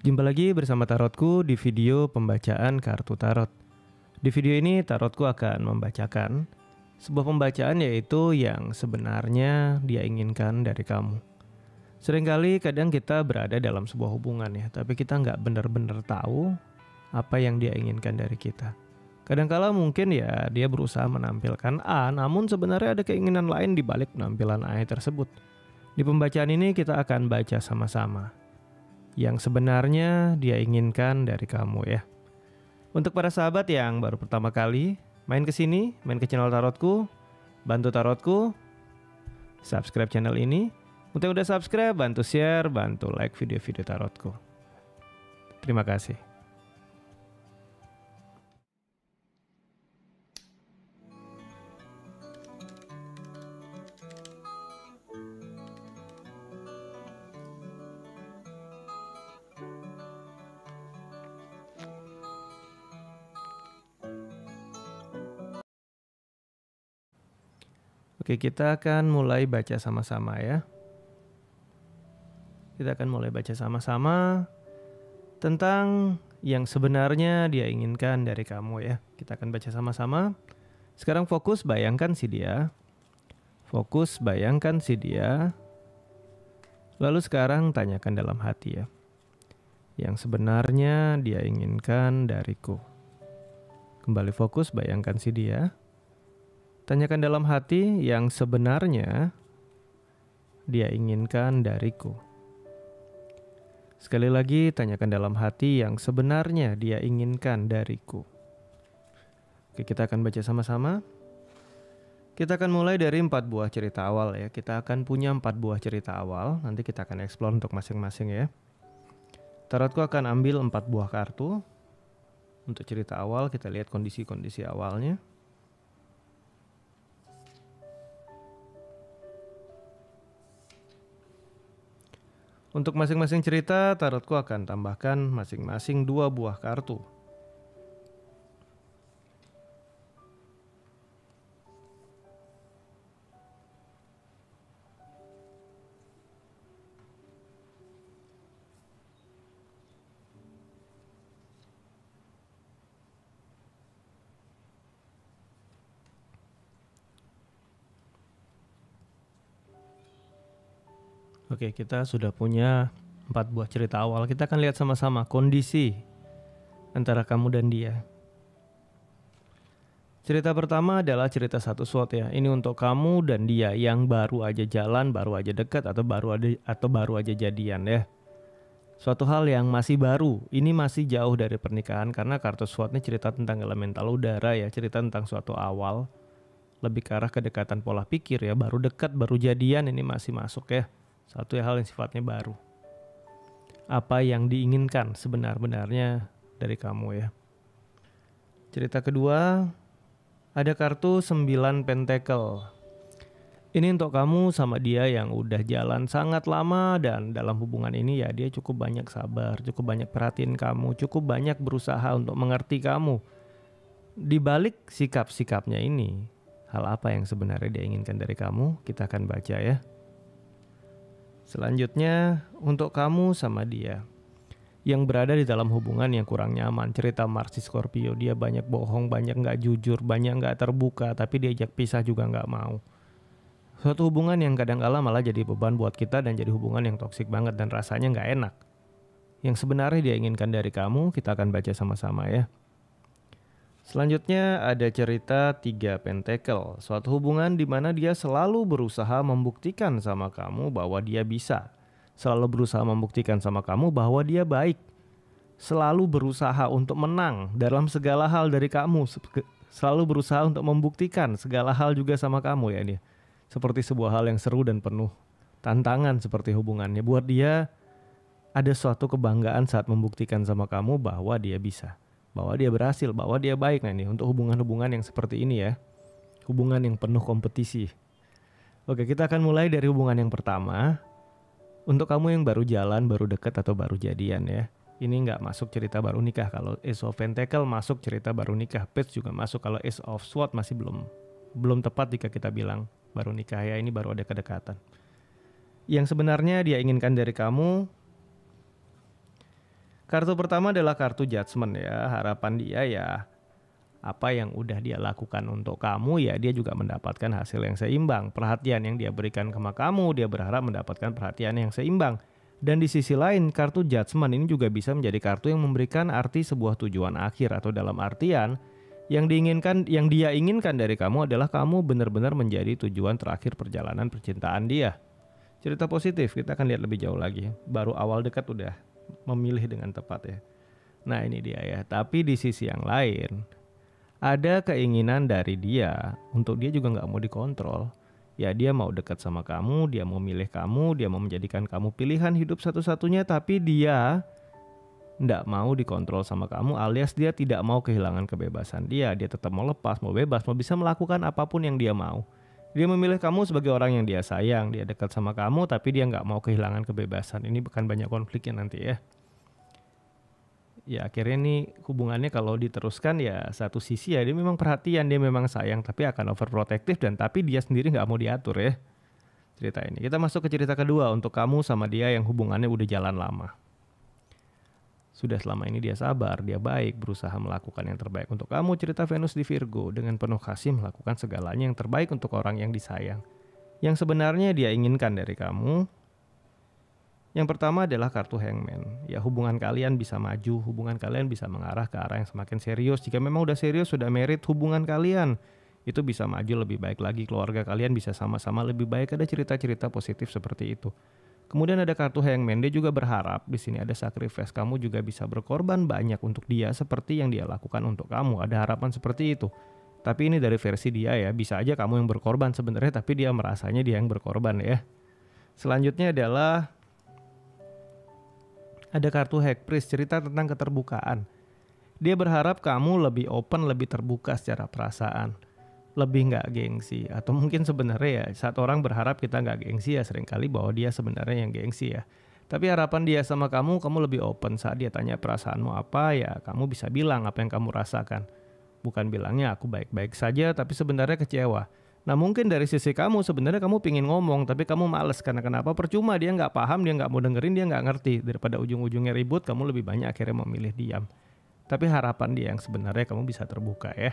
Jumpa lagi bersama Tarotku di video pembacaan kartu tarot. Di video ini Tarotku akan membacakan sebuah pembacaan yaitu yang sebenarnya dia inginkan dari kamu. Seringkali kadang kita berada dalam sebuah hubungan ya, tapi kita nggak benar-benar tahu apa yang dia inginkan dari kita. Kadangkala mungkin ya dia berusaha menampilkan A, namun sebenarnya ada keinginan lain di balik penampilan A tersebut. Di pembacaan ini kita akan baca sama-sama yang sebenarnya dia inginkan dari kamu ya. Untuk para sahabat yang baru pertama kali main ke sini, main ke channel Tarotku, bantu Tarotku subscribe channel ini. Untuk yang udah subscribe, bantu share, bantu like video-video Tarotku. Terima kasih. Oke, kita akan mulai baca sama-sama ya. Kita akan mulai baca sama-sama tentang yang sebenarnya dia inginkan dari kamu ya. Kita akan baca sama-sama. Sekarang fokus bayangkan si dia. Fokus bayangkan si dia. Lalu sekarang tanyakan dalam hati ya. Yang sebenarnya dia inginkan dariku. Kembali fokus bayangkan si dia. Tanyakan dalam hati yang sebenarnya dia inginkan dariku. Sekali lagi tanyakan dalam hati yang sebenarnya dia inginkan dariku. Oke, kita akan baca sama-sama. Kita akan mulai dari 4 buah cerita awal ya. Kita akan punya 4 buah cerita awal. Nanti kita akan explore untuk masing-masing ya. Tarotku akan ambil 4 buah kartu. Untuk cerita awal kita lihat kondisi-kondisi awalnya. Untuk masing-masing cerita, Tarotku akan tambahkan masing-masing 2 buah kartu. Oke, kita sudah punya 4 buah cerita awal. Kita akan lihat sama-sama kondisi antara kamu dan dia. Cerita pertama adalah cerita satu SWOT ya. Ini untuk kamu dan dia yang baru aja jalan, baru aja dekat, atau baru aja jadian ya. Suatu hal yang masih baru. Ini masih jauh dari pernikahan karena kartu SWOT ini cerita tentang elemental udara ya. Cerita tentang suatu awal. Lebih ke arah kedekatan pola pikir ya. Baru dekat, baru jadian, ini masih masuk ya. Satu hal yang sifatnya baru. Apa yang diinginkan sebenar-benarnya dari kamu ya. Cerita kedua, ada kartu 9 pentacle. Ini untuk kamu sama dia yang udah jalan sangat lama dan dalam hubungan ini ya dia cukup banyak sabar, cukup banyak perhatiin kamu, cukup banyak berusaha untuk mengerti kamu. Di balik sikap-sikapnya ini, hal apa yang sebenarnya dia inginkan dari kamu? Kita akan baca ya. Selanjutnya untuk kamu sama dia yang berada di dalam hubungan yang kurang nyaman. Cerita Mars di Scorpio, dia banyak bohong, banyak nggak jujur, banyak nggak terbuka, tapi diajak pisah juga nggak mau. Suatu hubungan yang kadang-kala malah jadi beban buat kita dan jadi hubungan yang toksik banget dan rasanya nggak enak. Yang sebenarnya dia inginkan dari kamu, kita akan baca sama-sama ya. Selanjutnya ada cerita 3 pentacle. Suatu hubungan di mana dia selalu berusaha membuktikan sama kamu bahwa dia bisa. Selalu berusaha membuktikan sama kamu bahwa dia baik. Selalu berusaha untuk menang dalam segala hal dari kamu. Selalu berusaha untuk membuktikan segala hal juga sama kamu ya dia. Seperti sebuah hal yang seru dan penuh tantangan seperti hubungannya. Buat dia ada suatu kebanggaan saat membuktikan sama kamu bahwa dia bisa. Bahwa dia berhasil, bahwa dia baik. Nah ini untuk hubungan-hubungan yang seperti ini ya. Hubungan yang penuh kompetisi. Oke, kita akan mulai dari hubungan yang pertama. Untuk kamu yang baru jalan, baru dekat atau baru jadian ya. Ini nggak masuk cerita baru nikah. Kalau Ace of Pentacle masuk cerita baru nikah. Page juga masuk. Kalau Ace of Swords masih belum tepat jika kita bilang baru nikah ya. Ini baru ada kedekatan. Yang sebenarnya dia inginkan dari kamu Kartu pertama adalah kartu judgment ya. Harapan dia ya apa yang udah dia lakukan untuk kamu ya dia juga mendapatkan hasil yang seimbang. Perhatian yang dia berikan sama kamu, dia berharap mendapatkan perhatian yang seimbang. Dan di sisi lain, kartu judgment ini juga bisa menjadi kartu yang memberikan arti sebuah tujuan akhir, atau dalam artian yang dia inginkan dari kamu adalah kamu benar-benar menjadi tujuan terakhir perjalanan percintaan dia. Cerita positif, kita akan lihat lebih jauh lagi. Baru awal dekat udah memilih dengan tepat ya. Nah ini dia ya. Tapi di sisi yang lain, ada keinginan dari dia untuk dia juga nggak mau dikontrol. Ya dia mau dekat sama kamu, dia mau milih kamu, dia mau menjadikan kamu pilihan hidup satu-satunya, tapi dia nggak mau dikontrol sama kamu, alias dia tidak mau kehilangan kebebasan dia. Dia tetap mau lepas, mau bebas, mau bisa melakukan apapun yang dia mau. Dia memilih kamu sebagai orang yang dia sayang, dia dekat sama kamu, tapi dia nggak mau kehilangan kebebasan. Ini bukan banyak konfliknya nanti ya. Ya akhirnya nih hubungannya kalau diteruskan ya satu sisi ya dia memang perhatian, dia memang sayang, tapi akan overprotective dan tapi dia sendiri nggak mau diatur ya. Cerita ini. Kita masuk ke cerita kedua untuk kamu sama dia yang hubungannya udah jalan lama. Sudah selama ini dia sabar, dia baik, berusaha melakukan yang terbaik untuk kamu. Cerita Venus di Virgo, dengan penuh kasih melakukan segalanya yang terbaik untuk orang yang disayang. Yang sebenarnya dia inginkan dari kamu. Yang pertama adalah kartu Hangman. Ya hubungan kalian bisa maju, hubungan kalian bisa mengarah ke arah yang semakin serius. Jika memang udah serius, sudah married, hubungan kalian itu bisa maju lebih baik lagi. Keluarga kalian bisa sama-sama lebih baik. Ada cerita-cerita positif seperti itu. Kemudian ada kartu Hangman. Dia juga berharap di sini ada sacrifice. Kamu juga bisa berkorban banyak untuk dia seperti yang dia lakukan untuk kamu. Ada harapan seperti itu. Tapi ini dari versi dia ya. Bisa aja kamu yang berkorban sebenarnya, tapi dia merasanya dia yang berkorban ya. Selanjutnya adalah ada kartu High Priest, cerita tentang keterbukaan. Dia berharap kamu lebih open, lebih terbuka secara perasaan. Lebih nggak gengsi. Atau mungkin sebenarnya ya saat orang berharap kita nggak gengsi ya seringkali bahwa dia sebenarnya yang gengsi ya. Tapi harapan dia sama kamu lebih open. Saat dia tanya perasaanmu apa ya kamu bisa bilang apa yang kamu rasakan. Bukan bilangnya aku baik-baik saja tapi sebenarnya kecewa. Nah mungkin dari sisi kamu sebenarnya kamu pingin ngomong tapi kamu males karena kenapa? Percuma, dia nggak paham, dia nggak mau dengerin, dia nggak ngerti. Daripada ujung-ujungnya ribut, kamu lebih banyak akhirnya memilih diam. Tapi harapan dia yang sebenarnya kamu bisa terbuka ya.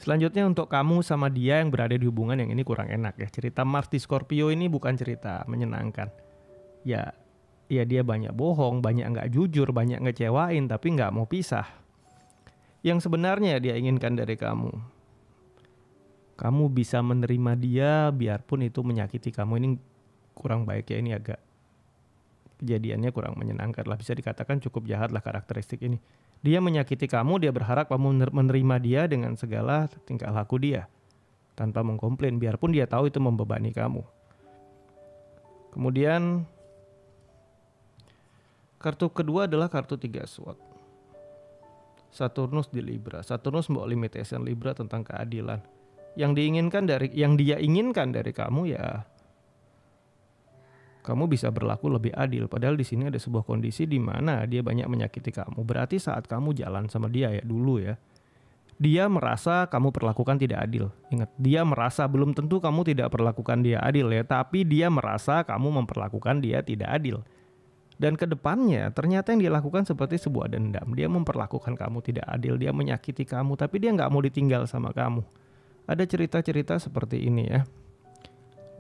Selanjutnya untuk kamu sama dia yang berada di hubungan yang ini kurang enak ya. Cerita Mars di Scorpio ini bukan cerita menyenangkan. Ya dia banyak bohong, banyak nggak jujur, banyak ngecewain tapi nggak mau pisah. Yang sebenarnya dia inginkan dari kamu bisa menerima dia biarpun itu menyakiti kamu. Ini kurang baik ya, ini agak kejadiannya kurang menyenangkan lah, bisa dikatakan cukup jahat lah karakteristik ini. Dia menyakiti kamu, dia berharap kamu menerima dia dengan segala tingkah laku dia tanpa mengkomplain biarpun dia tahu itu membebani kamu. Kemudian kartu kedua adalah kartu 3 sword. Saturnus di Libra. Saturnus membawa limitation Libra tentang keadilan. Yang dia inginkan dari kamu ya kamu bisa berlaku lebih adil. Padahal di sini ada sebuah kondisi di mana dia banyak menyakiti kamu. Berarti saat kamu jalan sama dia ya dulu ya, dia merasa kamu perlakukan tidak adil. Ingat, dia merasa, belum tentu kamu tidak perlakukan dia adil ya, tapi dia merasa kamu memperlakukan dia tidak adil. Dan kedepannya ternyata yang dia lakukan seperti sebuah dendam. Dia memperlakukan kamu tidak adil, dia menyakiti kamu, tapi dia nggak mau ditinggal sama kamu. Ada cerita-cerita seperti ini ya.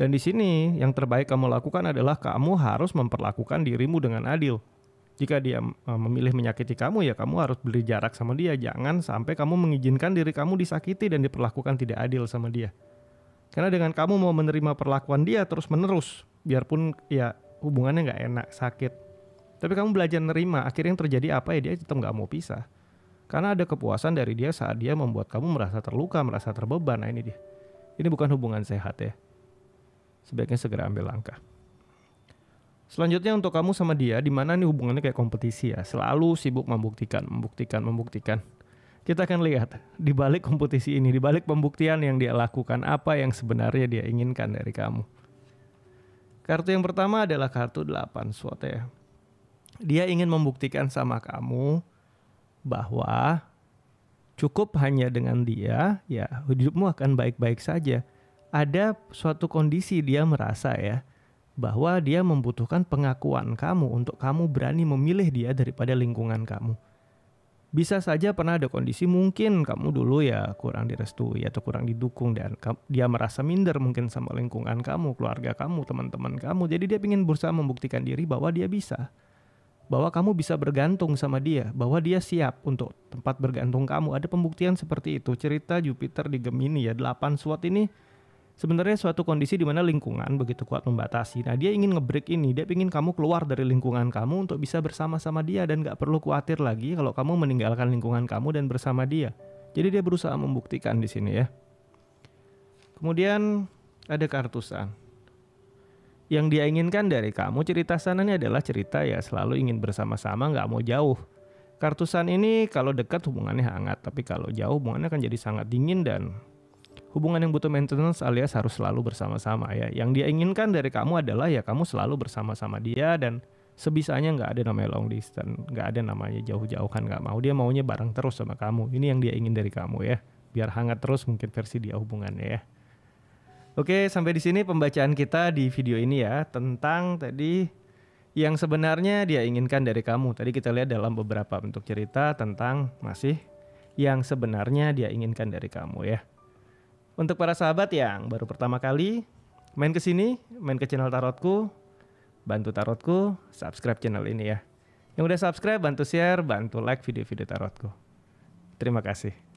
Dan di sini yang terbaik kamu lakukan adalah kamu harus memperlakukan dirimu dengan adil. Jika dia memilih menyakiti kamu ya kamu harus beri jarak sama dia. Jangan sampai kamu mengizinkan diri kamu disakiti dan diperlakukan tidak adil sama dia. Karena dengan kamu mau menerima perlakuan dia terus menerus, biarpun ya hubungannya nggak enak, sakit, tapi kamu belajar nerima, akhirnya yang terjadi apa ya, dia tetap nggak mau pisah. Karena ada kepuasan dari dia saat dia membuat kamu merasa terluka, merasa terbeban. Nah ini dia. Ini bukan hubungan sehat ya. Sebaiknya segera ambil langkah. Selanjutnya untuk kamu sama dia, di mana nih hubungannya kayak kompetisi ya. Selalu sibuk membuktikan. Kita akan lihat di balik kompetisi ini, di balik pembuktian yang dia lakukan, apa yang sebenarnya dia inginkan dari kamu. Kartu yang pertama adalah kartu 8 sword ya. Dia ingin membuktikan sama kamu bahwa cukup hanya dengan dia, ya hidupmu akan baik-baik saja. Ada suatu kondisi dia merasa ya, bahwa dia membutuhkan pengakuan kamu untuk kamu berani memilih dia daripada lingkungan kamu. Bisa saja pernah ada kondisi mungkin kamu dulu ya kurang direstui atau kurang didukung dan dia merasa minder mungkin sama lingkungan kamu, keluarga kamu, teman-teman kamu. Jadi dia ingin berusaha membuktikan diri bahwa dia bisa. Bahwa kamu bisa bergantung sama dia, bahwa dia siap untuk tempat bergantung kamu. Ada pembuktian seperti itu. Cerita Jupiter di Gemini ya, 8 SWOT ini sebenarnya suatu kondisi di mana lingkungan begitu kuat membatasi. Nah dia ingin nge-break ini, dia ingin kamu keluar dari lingkungan kamu untuk bisa bersama-sama dia dan gak perlu khawatir lagi kalau kamu meninggalkan lingkungan kamu dan bersama dia. Jadi dia berusaha membuktikan di sini ya. Kemudian ada kartu Sun. Yang dia inginkan dari kamu cerita Sun ini adalah cerita ya selalu ingin bersama-sama, gak mau jauh. Kartu Sun ini kalau dekat hubungannya hangat, tapi kalau jauh hubungannya akan jadi sangat dingin dan hubungan yang butuh maintenance alias harus selalu bersama-sama ya. Yang dia inginkan dari kamu adalah ya kamu selalu bersama-sama dia dan sebisanya nggak ada namanya long distance, nggak ada namanya jauh-jauhan, nggak mau. Dia maunya bareng terus sama kamu. Ini yang dia ingin dari kamu ya. Biar hangat terus mungkin versi dia hubungannya ya. Oke, sampai di sini pembacaan kita di video ini ya tentang tadi yang sebenarnya dia inginkan dari kamu. Tadi kita lihat dalam beberapa bentuk cerita tentang masih yang sebenarnya dia inginkan dari kamu ya. Untuk para sahabat yang baru pertama kali main ke sini, main ke channel Tarotku, bantu Tarotku, subscribe channel ini ya. Yang udah subscribe, bantu share, bantu like video-video Tarotku. Terima kasih.